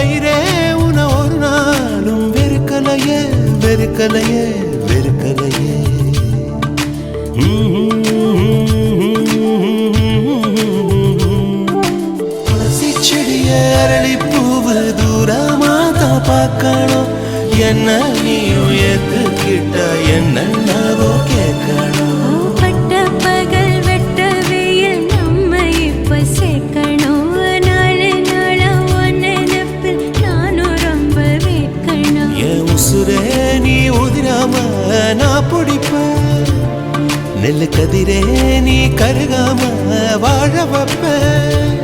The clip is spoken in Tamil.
வயிறே உன ஒரு நாளும் வெறுக்கலையே வெறுக்கலையே வெறுக்கலையே. துளசி செடிய அரளி பூவு தூரமாதான் பார்க்கணும். என்ன நீயும் ஏத்துக்கிட்ட என்னவோ கேட்கணும். பட்ட பகல் வெட்ட வெயில் நம்ம இப்ப சேர்க்கணும். நாலு நாளா உன் நினைப்பில் நானும் ரொம்ப வேட்கணும். என் உசுரே நீ உதிராம நான் பிடிப்பேன். நெல்லு கதிரே நீ கருகாம வாழ வைப்பேன்.